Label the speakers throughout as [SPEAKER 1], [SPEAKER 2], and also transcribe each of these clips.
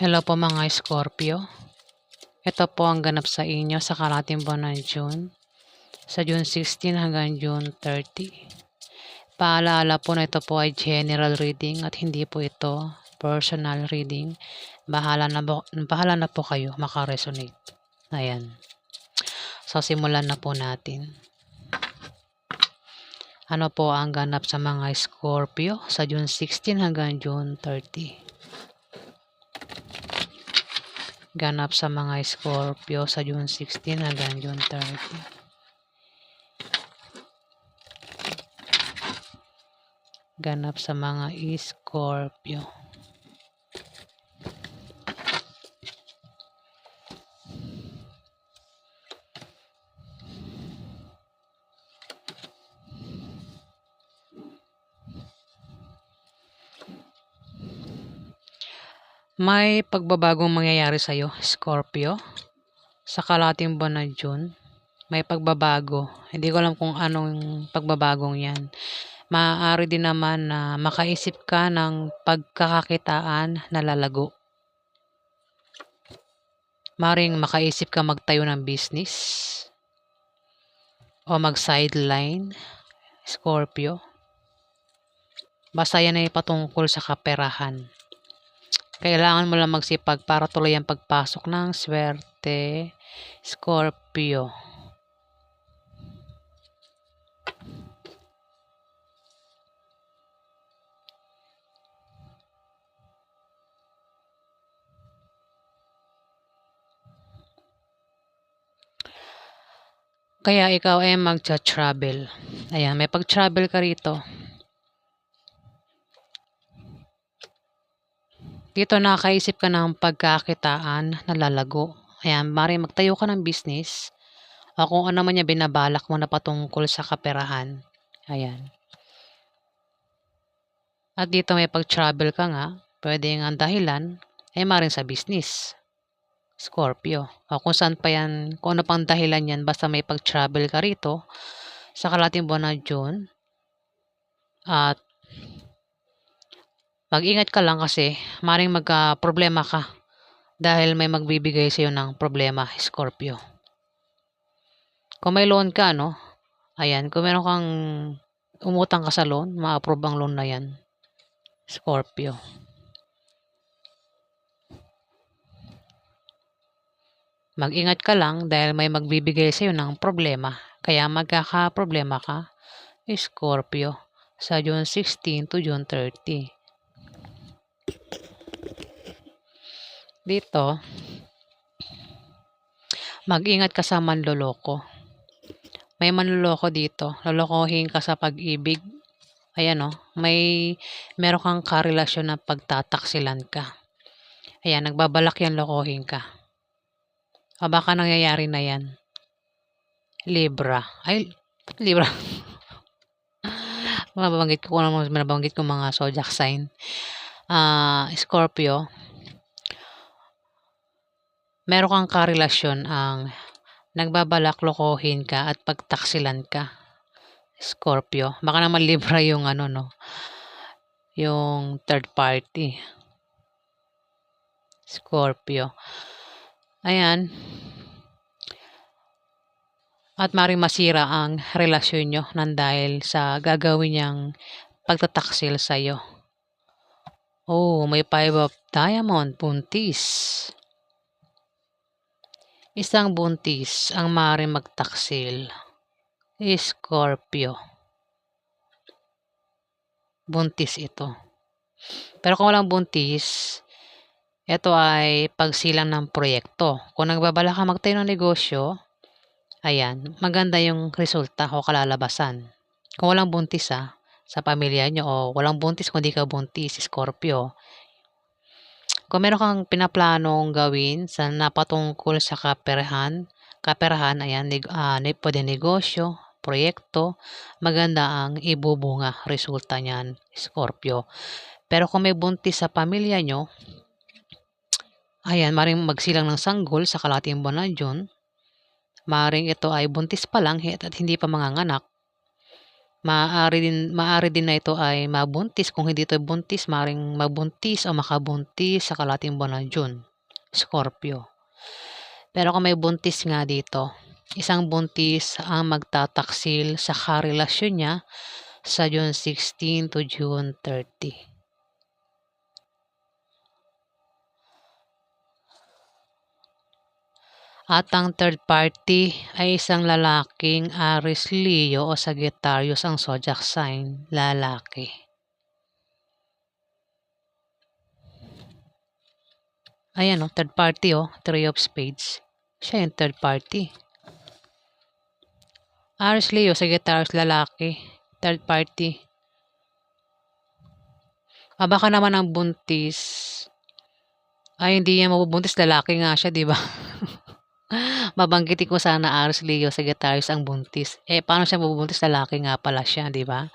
[SPEAKER 1] Hello po mga Scorpio. Ito po ang ganap sa inyo sa kalahating buwan ng June. Sa June 16 hanggang June 30. Paalala po na ito po ay general reading at hindi po ito personal reading. Bahala na po kayo makaresonate. Ayan. So simulan na po natin. Ano po ang ganap sa mga Scorpio sa June 16 hanggang June 30? Ganap sa mga Scorpio sa June 16 hanggang June 30. Ganap sa mga Scorpio. May pagbabagong mangyayari sa iyo, Scorpio. Sa kalahating buwan ng June, may pagbabago. Hindi ko alam kung anong pagbabagong yan. Maaari din naman na makaisip ka ng pagkakakitaan na lalago. Maring makaisip ka magtayo ng business o mag-sideline, Scorpio. Basta yan ay patungkol sa kaperahan. Kailangan mo lang magsipag para tuloy ang pagpasok ng swerte, Scorpio. Kaya ikaw ay magcha-travel. Ayan, may pag-travel ka rito. Dito nakakaisip ka ng pagkakitaan na lalago. Ayan, maring magtayo ka ng business o kung ano man yung binabalak mo na patungkol sa kaperahan. Ayan. At dito may pag-travel ka nga, pwede nga dahilan ay maring sa business, Scorpio. O kung saan pa yan, kung ano pang dahilan yan, basta may pag-travel ka rito sa kalahating buwan ng June. At mag-ingat ka lang kasi maring magka-problema ka dahil may magbibigay sa iyo ng problema, Scorpio. Kung may loan ka, no? Ayan, kung meron kang umutang ka sa loan, ma-approve ang loan na yan, Scorpio. Mag-ingat ka lang dahil may magbibigay sa iyo ng problema. Kaya magkaka-problema ka, Scorpio, sa June 16 to June 30. Dito, mag-ingat ka sa manloloko. May manloloko dito. Lolokohin ka sa pag-ibig. Ayan o, meron kang karelasyon na pagtataksilan ka. Ayan, nagbabalak yan lokohin ka. O baka nangyayari na yan. Libra. Ay, Libra. Mababanggit ko mga zodiac sign. Scorpio. Meron kang karelasyon ang nagbabalak lokohin ka at pagtaksilan ka, Scorpio. Baka naman Libra yung yung third party, Scorpio. Ayan. At maring masira ang relasyon nyo nang dahil sa gagawin niyang pagtataksil sa'yo. Oh, may 5 of diamond, buntis. Isang buntis ang maaaring magtaksil, Scorpio. Buntis ito. Pero kung walang buntis, ito ay pagsilang ng proyekto. Kung nagbabala ka magtayo ng negosyo, ayan, maganda yung resulta o kalalabasan. Kung walang buntis sa pamilya nyo o walang buntis kung di ka buntis, Scorpio. Kung meron kang pinaplanong gawin sa napatungkol sa kaperahan, ayan, pwede negosyo, proyekto, maganda ang ibubunga resulta niyan, Scorpio. Pero kung may buntis sa pamilya nyo, ayan, maring magsilang ng sanggol sa kalahating buwan ng June. Maring ito ay buntis pa lang at hindi pa manganganak. Maaari din na ito ay mabuntis. Kung hindi ito buntis, maaaring mabuntis o makabuntis sa kalahating buwan ng June, Scorpio. Pero kung may buntis nga dito, isang buntis ang magtataksil sa karelasyon niya sa June 16 to June 30. At ang third party ay isang lalaking Aries, Leo o Sagittarius ang zodiac sign, lalaki. Ayan third party Three of Spades. Siya yung third party. Aries, Leo, Sagittarius, lalaki. Third party. Baka naman ang buntis ay hindi niya mabubuntis, lalaki nga siya, di ba? Babanggitin ko sana Aries, Leo, Sagittarius ang buntis. Paano siya mabubuntis? Lalaki nga pala siya, di ba?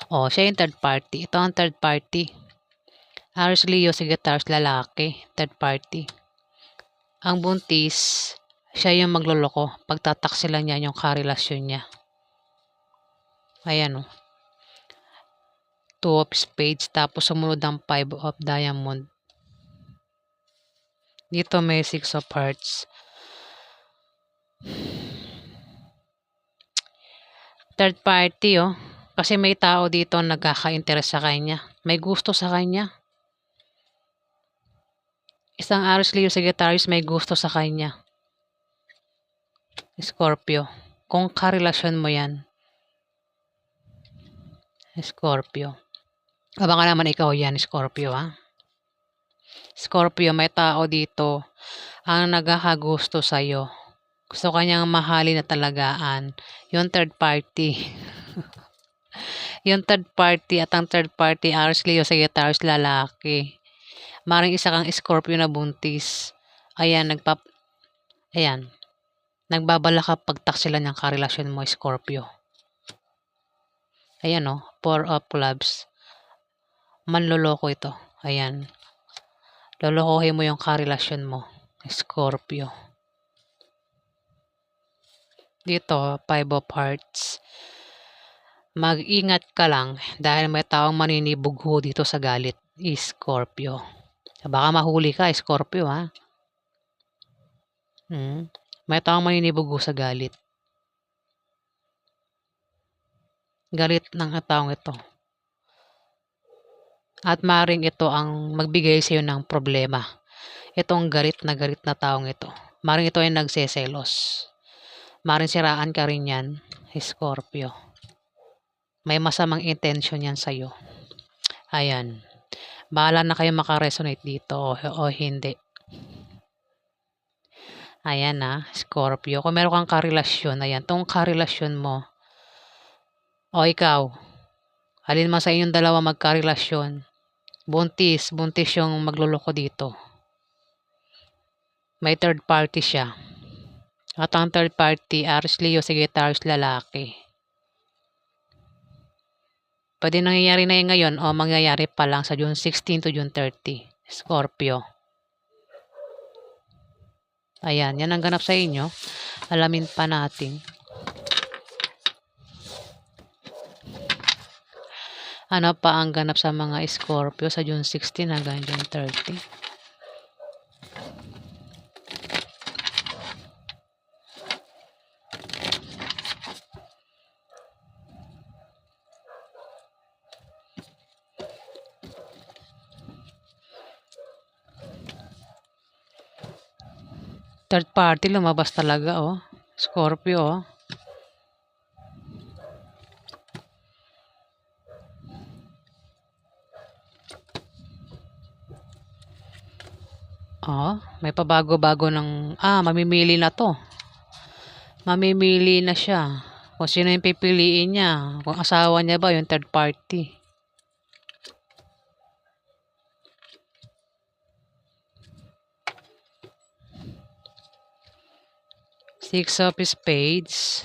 [SPEAKER 1] Siya yung third party. Ito ang third party. Aries, Leo, Sagittarius, lalaki. Third party. Ang buntis, siya yung magloloko. Pagtataksilan niya yung karelasyon niya. Ayan Two of Spades. Tapos sumunod ang Five of Diamond. Dito may Six of Hearts. Third party kasi may tao dito nagkaka-interest sa kanya. May gusto sa kanya. Isang Aries, Leo, Sagittarius may gusto sa kanya. Scorpio. Kung karelasyon mo yan. Scorpio. Baka naman ikaw yan, Scorpio Scorpio, may tao dito ang nagkakagusto sa'yo. Gusto kanyang mahalin na talagaan. Yung third party. Yung third party at ang third party, Aries, Leo, Sagittarius, lalaki. Maring isa kang Scorpio na buntis. Ayan, nagbabala ka pagtaksilan ng karelasyon mo, Scorpio. Ayan Four of Clubs. Manloloko ito. Ayan. Lolokohin mo yung karelasyon mo, Scorpio. Dito, Five of Hearts. Mag-ingat ka lang dahil may taong maninibugho dito sa galit, Scorpio. Baka mahuli ka, Scorpio May taong maninibugho sa galit. Galit ng taong ito. At maring ito ang magbigay sa iyo ng problema. Itong galit na taong ito. Maring ito ay nagseselos. Maring siraan ka rin yan, Scorpio. May masamang intention yan sa iyo. Ayan. Bahala na kayo makaresonate dito o hindi. Ayan Scorpio. Kung meron kang karelasyon, ayan, tong karelasyon mo. Ikaw. Alin man sa inyong dalawa magkarelasyon. Buntis yung magluloko dito. May third party siya. At ang third party, Aries, Leo, Sagittarius, lalaki. Pwede nangyayari na yun ngayon o mangyayari pa lang sa June 16 to June 30. Scorpio. Ayan, yan ang ganap sa inyo. Alamin pa natin. Ano pa ang ganap sa mga Scorpio sa June 16 hanggang June 30? Third party lumabas talaga Scorpio may pabago-bago ng mamimili na to. Mamimili na siya. Kung sino yung pipiliin niya. Kung asawa niya ba yung third party. Six of Spades.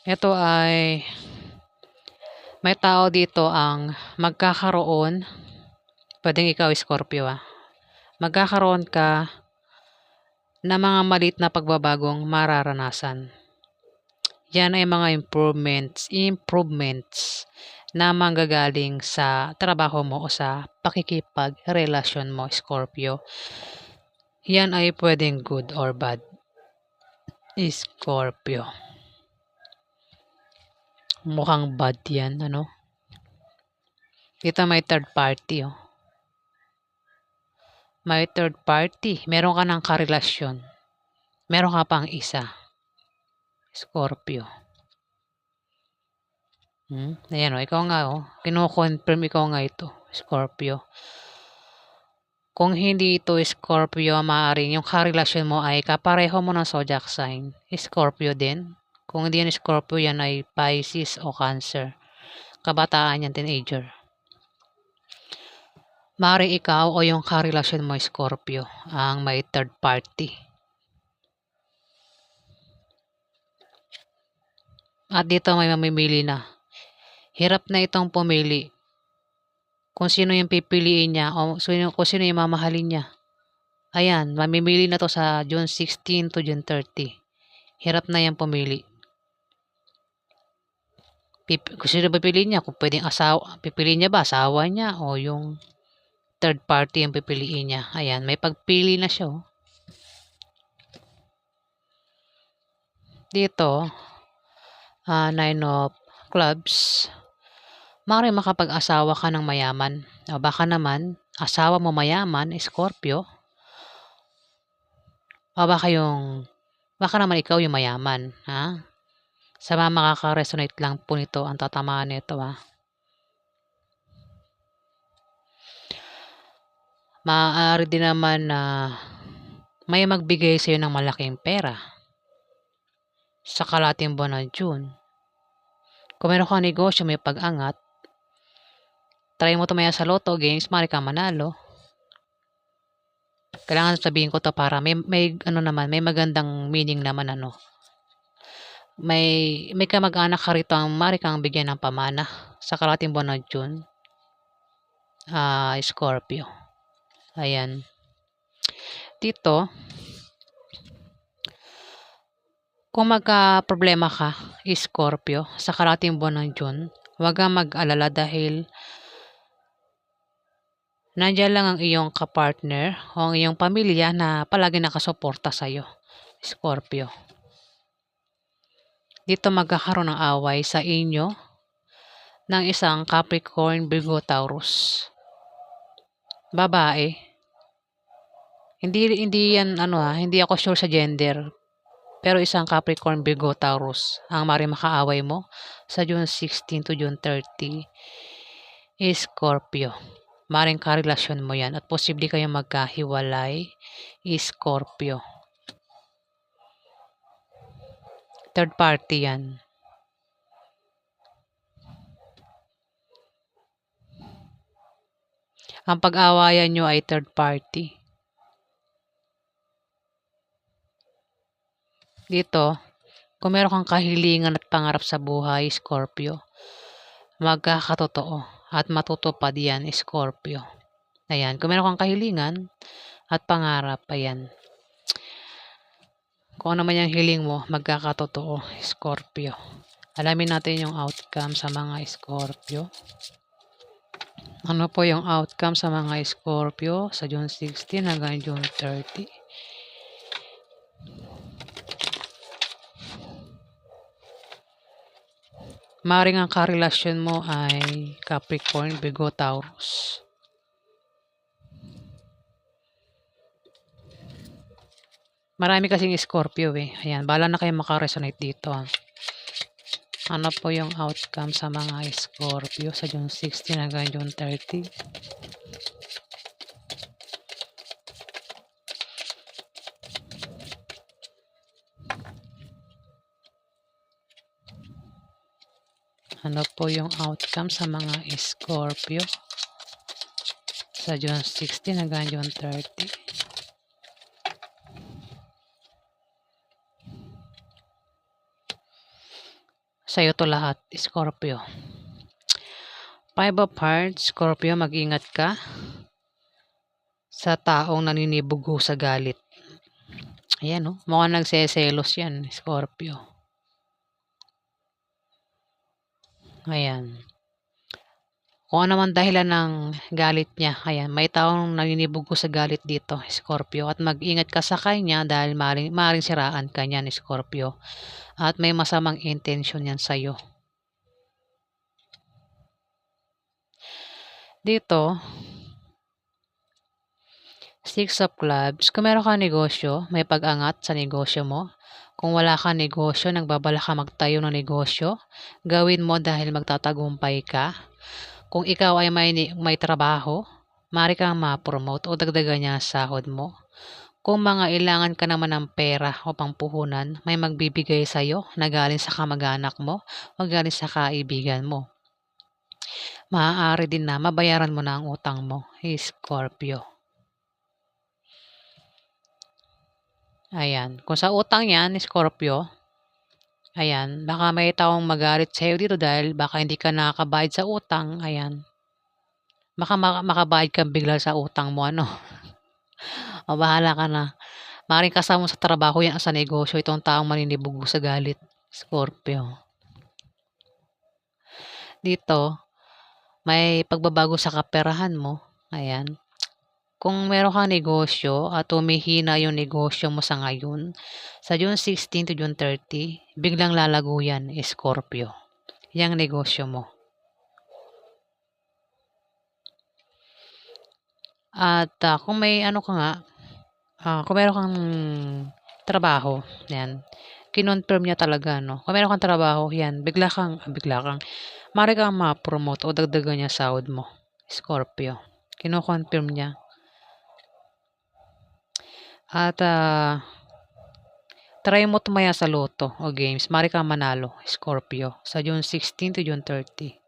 [SPEAKER 1] Ito ay may tao dito ang magkakaroon. Pwedeng ikaw, Scorpio magkakaroon ka na mga maliit na pagbabagong mararanasan. Yan ay mga improvements na manggagaling sa trabaho mo o sa pakikipagrelasyon mo, Scorpio. Yan ay pwedeng good or bad, Scorpio. Mukhang bad yan, ano? Dito may third party, oh. May third party. Meron ka ng karelasyon. Meron ka pang isa, Scorpio. Ayan, oh. Ikaw nga, oh. Kino-confirm ikaw nga ito, Scorpio. Kung hindi ito Scorpio, maaaring yung karelasyon mo ay kapareho mo ng zodiac sign, Scorpio din. Kung hindi yan Scorpio, yan ay Pisces o Cancer. Kabataan yan, teenager. Maaaring ikaw o yung karelasyon mo, Scorpio, ang may third party. At dito may mamimili na. Hirap na itong pumili kung sino yung pipiliin niya o kung sino yung mamahalin niya. Ayan, mamimili na to sa June 16 to June 30. Hirap na yan pumili. Kung sino pipiliin niya, kung pwedeng asawa, pipiliin niya ba asawa niya o yung third party yung pipiliin niya. Ayan, may pagpili na siya. Oh. Dito, 9 of clubs. Maaaring makapag-asawa ka ng mayaman. O baka naman, asawa mo mayaman, Scorpio. O baka naman ikaw yung mayaman. Ha? Sa mga makaka-resonate lang po nito, ang tatamaan nito. Ha? Maaari din naman na may magbigay sa'yo ng malaking pera sa kalating buwan ng June. Kung meron kang negosyo, may pag-angat, try mo tumaya sa Lotto games, maaari kang manalo. Kailangan sabihin ko to para may magandang meaning naman, ano. May kamag-anak ka rito ang maaari kang bigyan ng pamana sa kalating buwan ng June. Scorpio. Ayan. Dito, kung magka-problema ka, Scorpio, sa kalating buwan ng June, huwag kang mag-alala dahil nandiyan lang ang iyong kapartner o ang iyong pamilya na palagi nakasuporta sa'yo, Scorpio. Dito magkakaroon ng away sa inyo ng isang Capricorn, Virgo, Taurus. Babae. Hindi yan hindi ako sure sa gender. Pero isang Capricorn, Virgo, Taurus ang makaaway mo sa June 16 to June 30 Scorpio. Maring karelasyon mo yan at posible kayong magkahiwalay, Scorpio. Third party yan. Ang pag-awayan nyo ay third party. Dito, kung meron kang kahilingan at pangarap sa buhay, Scorpio, magkakatotoo at matutupad yan, Scorpio. Ayan, kung meron kang kahilingan at pangarap, ayan. Kung ano man yung hiling mo, magkakatotoo, Scorpio. Alamin natin yung outcome sa mga Scorpio. Ano po yung outcome sa mga Scorpio sa June 16 hanggang June 30? Maring ang karelasyon mo ay Capricorn, Virgo, Taurus. Marami kasing Scorpio eh. Ayan, bala na kayo makaresonate dito. Ano po yung outcome sa mga Scorpio sa June 16 hanggang June 30? Ano po yung outcome sa mga Scorpio sa June 16 hanggang June 30? Sa'yo to lahat, Scorpio. 5 of Hearts, Scorpio, mag-ingat ka sa taong naninibugo sa galit. Ayan, mukhang nagseselos yan, Scorpio. Ayan. Kung ano man dahilan ng galit niya, ayan, may taong naninibago sa galit dito, Scorpio, at mag-ingat ka sa kanya dahil maaaring siraan ka niyan, Scorpio, at may masamang intensyon yan sa'yo. Dito, Six of Clubs, kung meron kang negosyo, may pag-angat sa negosyo mo. Kung wala kang negosyo, nagbabalak ka magtayo ng negosyo, gawin mo dahil magtatagumpay ka. Kung ikaw ay may trabaho, maaari kang ma-promote o dagdagan niya ang sahod mo. Kung mangailangan ka naman ng pera o pampuhunan, may magbibigay sa'yo na galing sa kamag-anak mo o galing sa kaibigan mo. Maaari din na mabayaran mo na ang utang mo, Scorpio. Ayan. Kung sa utang yan, Scorpio, ayan, baka may taong magalit sa'yo dito dahil baka hindi ka nakakabayad sa utang, ayan. Baka makabayad ka bigla sa utang mo, ano. O bahala ka na. Maaaring kasama mo sa trabaho yan o sa negosyo itong taong maninibugo sa galit, Scorpio. Dito, may pagbabago sa kaperahan mo, ayan. Kung meron kang negosyo at humihina yung negosyo mo sa ngayon, sa June 16 to June 30, biglang lalago yan, Scorpio, yang negosyo mo. At kung may ano ka nga, kung meron kang trabaho, yan, kinonfirm niya talaga, no? Kung meron kang trabaho, yan, bigla kang, maaari kang ma-promote o dagdagan niya sahod mo, Scorpio. Kino-confirm niya. At try mo tumaya sa loto o games. Maaari kang manalo, Scorpio, sa June 16 to June 30.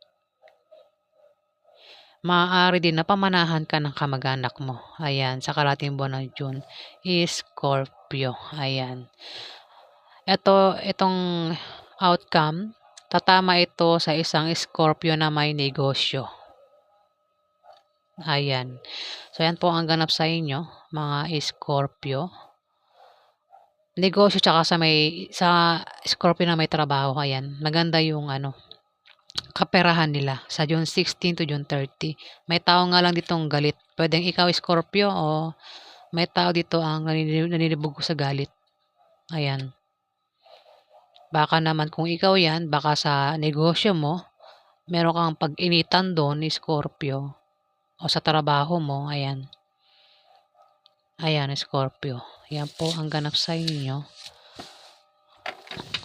[SPEAKER 1] Maaari din na pamanahan ka ng kamag-anak mo. Ayan, sa karating buwan ng June, Scorpio. Ayan. Itong outcome, tatama ito sa isang Scorpio na may negosyo. Ayan. So, ayan po ang ganap sa inyo, mga Scorpio. Negosyo tsaka sa Scorpio na may trabaho, ayan. Maganda yung kaperahan nila sa June 16 to June 30. May tao nga lang ditong galit. Pwedeng ikaw Scorpio o may tao dito ang naninibago sa galit. Ayan. Baka naman kung ikaw yan, baka sa negosyo mo, meron kang pag-initan doon ni Scorpio o sa trabaho mo, ayan. Ayan, Scorpio. Yan po ang ganap sa inyo.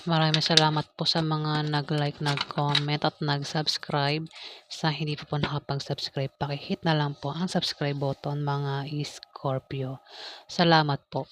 [SPEAKER 1] Maraming salamat po sa mga nag-like, nag-comment at nag-subscribe. Sa hindi pa po nakapag-subscribe, pakihit na lang po ang subscribe button mga Scorpio. Salamat po.